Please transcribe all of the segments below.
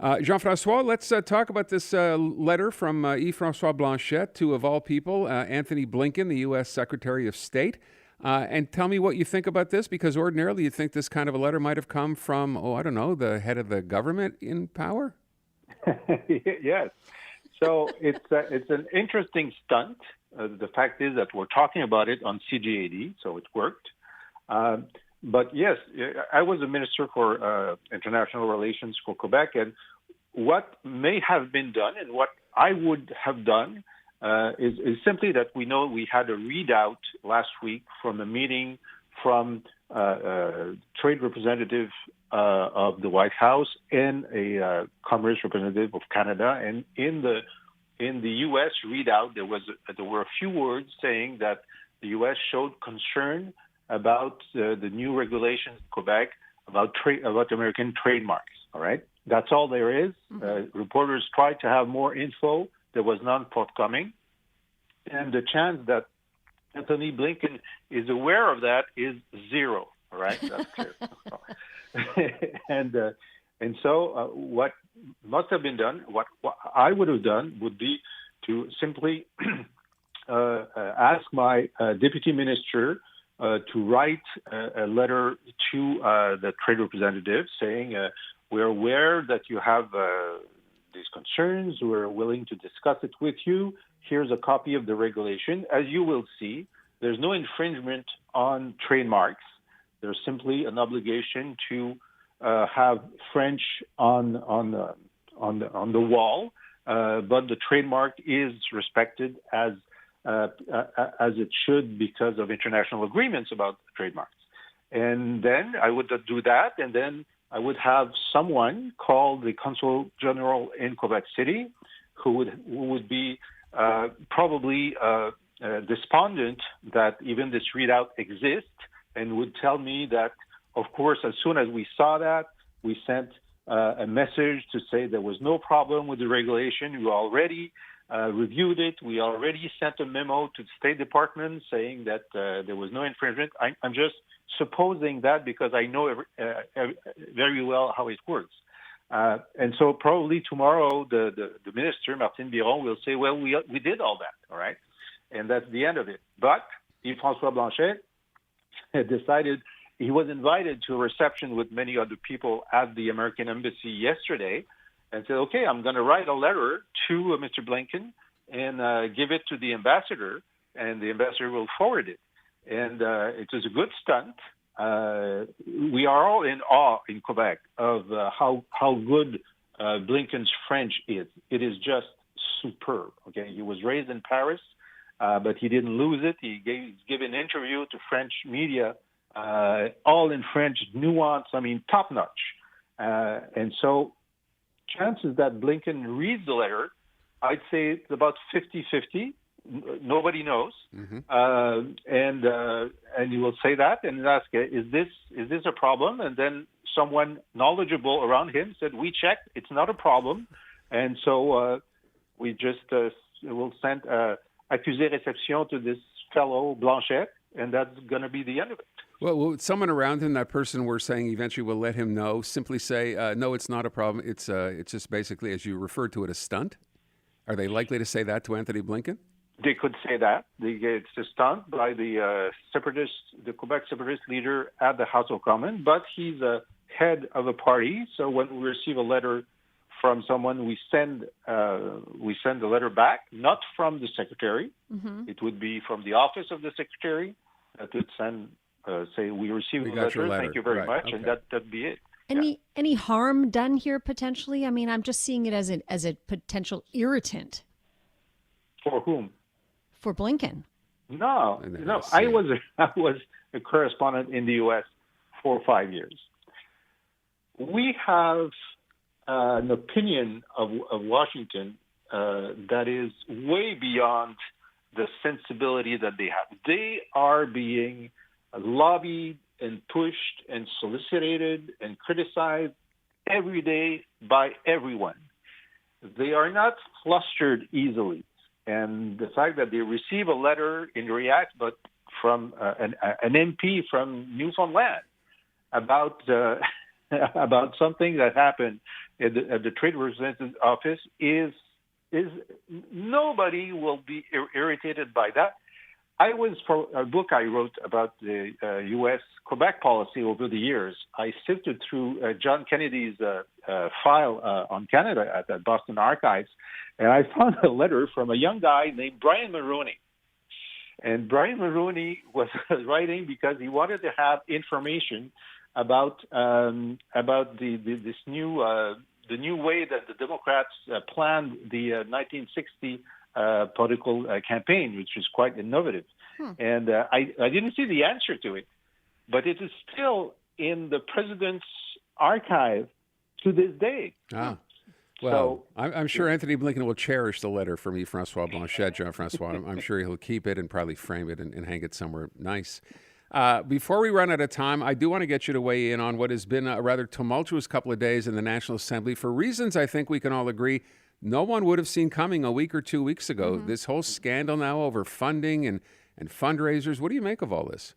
Jean-François, let's talk about this letter from Yves-François Blanchet to, of all people, Anthony Blinken, the U.S. Secretary of State. And tell me what you think about this, because ordinarily you'd think this kind of a letter might have come from, I don't know, the head of the government in power? Yes. So it's an interesting stunt. The fact is that we're talking about it on CJAD, so it worked. But yes, I was a minister for international relations for Quebec, and what may have been done and what I would have done is simply that we know we had a readout last week from a meeting from trade representative of the White House and a commerce representative of Canada, and in the U.S. readout there were a few words saying that the U.S. showed concern about the new regulations in Quebec about American trademarks. All right, that's all there is. Mm-hmm. Reporters tried to have more info. There was none forthcoming, and the chance that Anthony Blinken is aware of that is zero. All right, that's clear. And so what must have been done, what I would have done, would be to simply ask my deputy minister to write a letter to the trade representative saying, we're aware that you have these concerns. We're willing to discuss it with you. Here's a copy of the regulation. As you will see, there's no infringement on trademarks. There's simply an obligation to have French on the wall, but the trademark is respected as it should because of international agreements about trademarks. And then I would do that, and then I would have someone call the Consul General in Quebec City, who would be probably despondent that even this readout exists, and would tell me that, of course, as soon as we saw that, we sent a message to say there was no problem with the regulation. We already reviewed it. We already sent a memo to the State Department saying that there was no infringement. I'm just supposing that because I know very well how it works. And so probably tomorrow the minister, Martin Biron, will say, well, we did all that, all right? And that's the end of it. But Yves-François Blanchet decided, he was invited to a reception with many other people at the American Embassy yesterday, and said, okay, I'm going to write a letter to Mr. Blinken and give it to the ambassador, and the ambassador will forward it. And it was a good stunt. We are all in awe in Quebec of how good Blinken's French is. It is just superb. Okay, he was raised in Paris, but he didn't lose it. He's given an interview to French media, all in French, nuance, top notch. And so chances that Blinken reads the letter, I'd say it's about 50-50. Nobody knows. Mm-hmm. And you will say that and ask, is this a problem? And then someone knowledgeable around him said, we checked, it's not a problem. And so we just will send accusé réception to this fellow Blanchet, and that's going to be the end of it. Well, will someone around him, that person we're saying eventually will let him know, simply say, no, it's not a problem. It's just basically, as you referred to it, a stunt? Are they likely to say that to Anthony Blinken? They could say that. It's a stunt by the Quebec separatist leader at the House of Commons, but he's a head of a party. So when we receive a letter from someone, we send the letter back, not from the secretary. Mm-hmm. It would be from the office of the secretary that would send, say, we received a letter, thank you very much, okay. And that'd be it. Any harm done here potentially? I'm just seeing it as a potential irritant. For whom? For Blinken. No. I was a correspondent in the U.S. for 5 years. We have an opinion of Washington that is way beyond the sensibility that they have. They are being lobbied and pushed and solicited and criticized every day by everyone. They are not flustered easily. And the fact that they receive a letter in react, but from an MP from Newfoundland about about something that happened at the trade representative office is nobody will be irritated by that. I was, for a book I wrote about the U.S. Quebec policy over the years, I sifted through John Kennedy's file on Canada at the Boston Archives, and I found a letter from a young guy named Brian Mulroney. And Brian Mulroney was writing because he wanted to have information about this new the new way that the Democrats planned the 1960 political campaign, which is quite innovative. And I didn't see the answer to it, but it is still in the president's archive to this day. Ah. Well, I'm sure Anthony Blinken will cherish the letter from Jean-François Blanchet, Jean-François. I'm sure he'll keep it and probably frame it and hang it somewhere nice. Before we run out of time, I do want to get you to weigh in on what has been a rather tumultuous couple of days in the National Assembly for reasons I think we can all agree no one would have seen coming a week or 2 weeks ago. Mm-hmm. This whole scandal now over funding and fundraisers. What do you make of all this?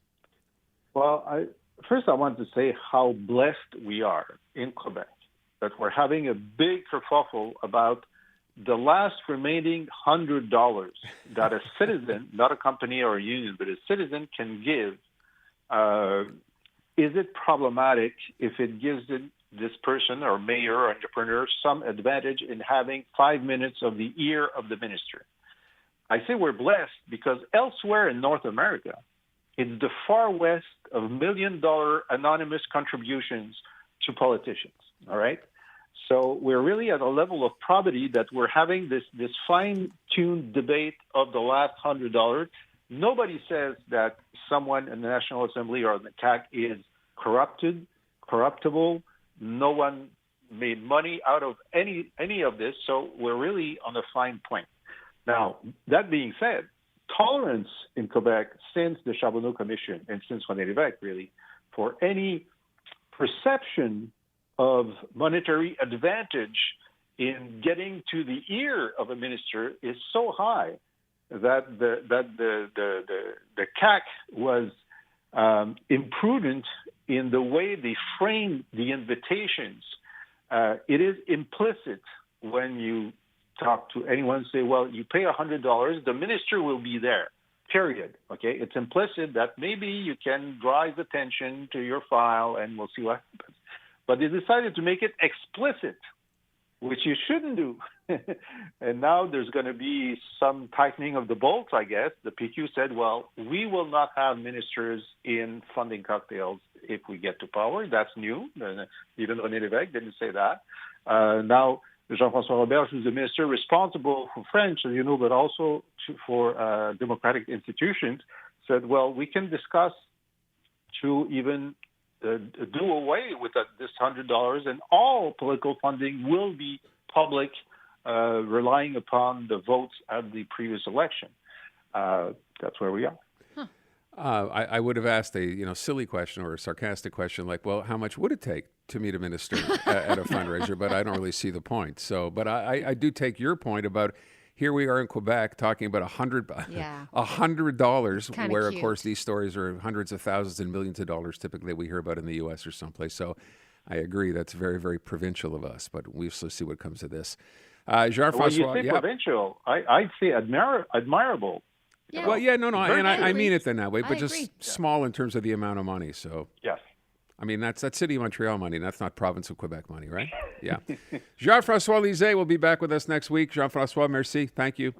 Well, first I want to say how blessed we are in Quebec that we're having a big kerfuffle about the last remaining $100 that a citizen, not a company or a union, but a citizen can give. Is it problematic if it gives this person or mayor or entrepreneur some advantage in having 5 minutes of the ear of the minister? I say we're blessed because elsewhere in North America, it's the far west of $1 million anonymous contributions to politicians, all right? So we're really at a level of probity that we're having this fine-tuned debate of the last $100. Nobody says that someone in the National Assembly or the CAC is corruptible. No one made money out of any of this, so we're really on a fine point. Now, that being said, tolerance in Quebec since the Charbonneau Commission and since René Lévesque, really, for any perception of monetary advantage in getting to the ear of a minister is so high that the CAC was imprudent in the way they framed the invitations. It is implicit when you talk to anyone, say, well, you pay $100, the minister will be there, period. Okay, it's implicit that maybe you can draw his attention to your file and we'll see what happens. But they decided to make it explicit, which you shouldn't do. And now there's going to be some tightening of the bolts, I guess. The PQ said, well, we will not have ministers in funding cocktails if we get to power. That's new. Even René Lévesque didn't say that. Now, Jean-François Roberge, who's the minister responsible for French, as you know, but also for democratic institutions, said, well, we can discuss to even do away with this $100, and all political funding will be public, relying upon the votes at the previous election. That's where we are. I would have asked a silly question or a sarcastic question like, well, how much would it take to meet a minister at a fundraiser? But I don't really see the point. So, but I do take your point about here we are in Quebec talking about $100, where cute. Of course these stories are hundreds of thousands and millions of dollars typically we hear about in the U.S. or someplace. So I agree that's very, very provincial of us, but we'll see what comes of this. Jean-François, when you say provincial, I'd say admirable. Yeah. Well, yeah, no, and I mean it in that way, but I just agree. small in terms of the amount of money. So Yes. I mean, that's City of Montreal money. That's not province of Quebec money, right? Yeah. Jean-François Lisée will be back with us next week. Jean-François, merci. Thank you.